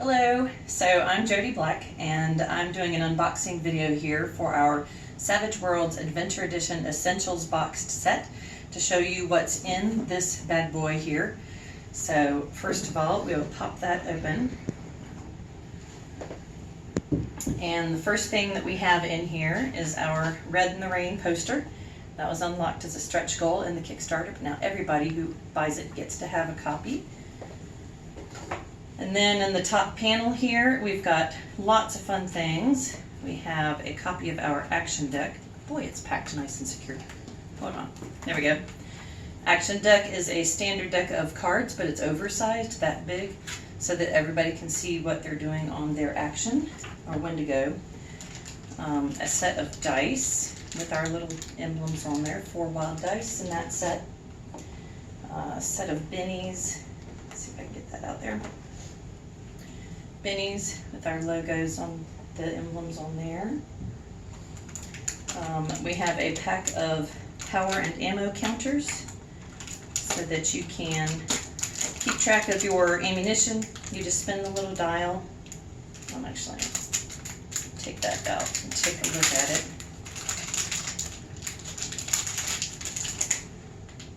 Hello, so I'm Jodi Black and I'm doing an unboxing video here for our Savage Worlds Adventure Edition Essentials boxed set to show you what's in this bad boy here. So first of all, we'll pop that open. And the first thing that we have in here is our Red in the Rain poster. That was unlocked as a stretch goal in the Kickstarter, but now everybody who buys it gets to have a copy. And then in the top panel here, we've got lots of fun things. We have a copy of our action deck. Boy, it's packed nice and secure. Hold on. There we go. Action deck is a standard deck of cards, but it's oversized, that big, so that everybody can see what they're doing on their action or when to go. A set of dice with our little emblems on there, 4 wild dice in that set. A set of bennies. Let's see if I can get that out there. Bennies with our logos on the emblems on there. We have a pack of power and ammo counters so that you can keep track of your ammunition. You just spin the little dial. I'll actually take that out and take a look at it.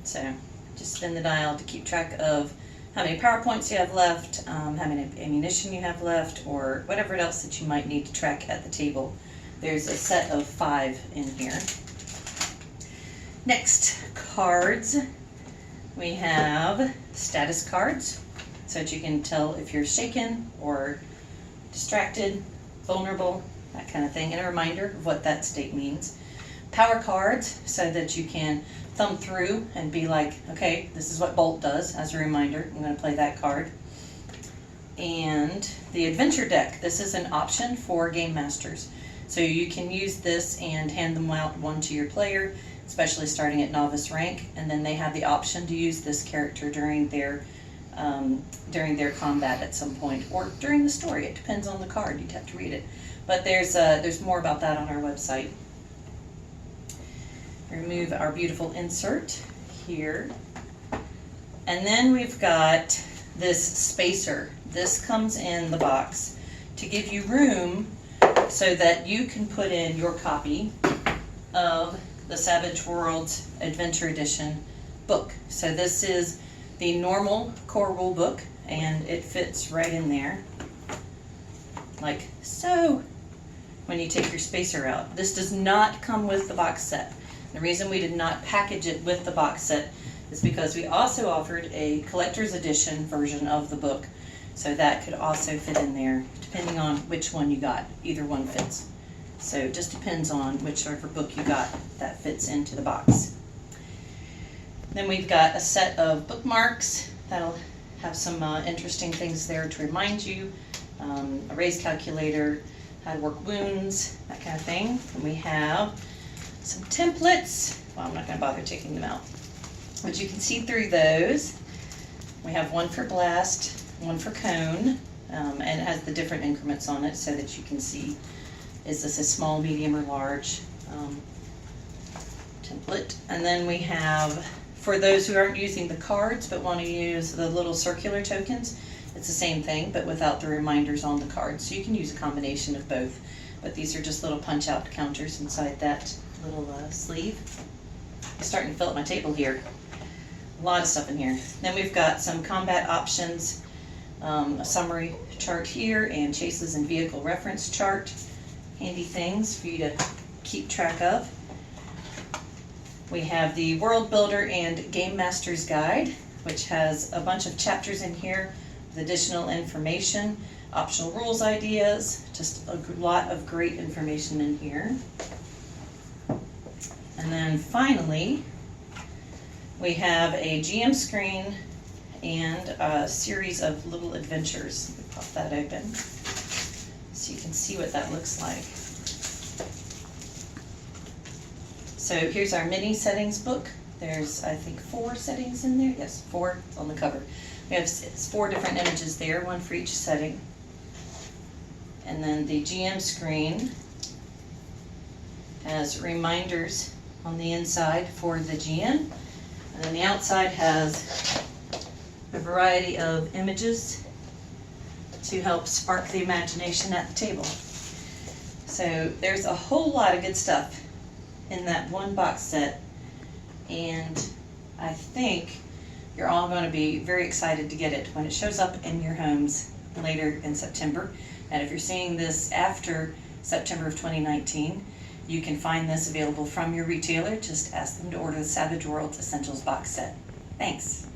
So just spin the dial to keep track of how many power points you have left, how many ammunition you have left, or whatever else that you might need to track at the table. There's a set of 5 in here. Next, cards. We have status cards, so that you can tell if you're shaken or distracted, vulnerable, that kind of thing, and a reminder of what that state means. Power cards, so that you can thumb through and be like, okay, this is what Bolt does, as a reminder. I'm going to play that card. And the adventure deck. This is an option for game masters. So you can use this and hand them out one to your player, especially starting at novice rank, and then they have the option to use this character during their combat at some point, or during the story. It depends on the card. You'd have to read it. But there's more about that on our website. Remove our beautiful insert here. And then we've got this spacer. This comes in the box to give you room so that you can put in your copy of the Savage Worlds Adventure Edition book. So this is the normal core rule book, and it fits right in there, like so, when you take your spacer out. This does not come with the box set. The reason we did not package it with the box set is because we also offered a collector's edition version of the book, so that could also fit in there, depending on which one you got. Either one fits. So it just depends on whichever book you got that fits into the box. Then we've got a set of bookmarks that'll have some interesting things there to remind you. A raise calculator, how to work wounds, that kind of thing. And we have some templates. Well, I'm not going to bother taking them out, but you can see through those. We have one for blast, one for cone, and it has the different increments on it so that you can see, is this a small, medium, or large template. And then we have, for those who aren't using the cards but want to use the little circular tokens, it's the same thing but without the reminders on the cards. So you can use a combination of both. But these are just little punch-out counters inside that little sleeve. I'm starting to fill up my table here. A lot of stuff in here. Then we've got some combat options, a summary chart here, and chases and vehicle reference chart. Handy things for you to keep track of. We have the World Builder and Game Master's Guide, which has a bunch of chapters in here with additional information, optional rules ideas, just a lot of great information in here. And then finally, we have a GM screen and a series of little adventures. Let me pop that open so you can see what that looks like. So here's our mini settings book. There's, I think, 4 settings in there. Yes, 4 on the cover. We have 4 different images there, one for each setting. And then the GM screen has reminders on the inside for the GM. And then the outside has a variety of images to help spark the imagination at the table. So there's a whole lot of good stuff in that one box set, and I think you're all going to be very excited to get it when it shows up in your homes later in September. And if you're seeing this after September of 2019, you can find this available from your retailer. Just ask them to order the Savage World Essentials box set. Thanks.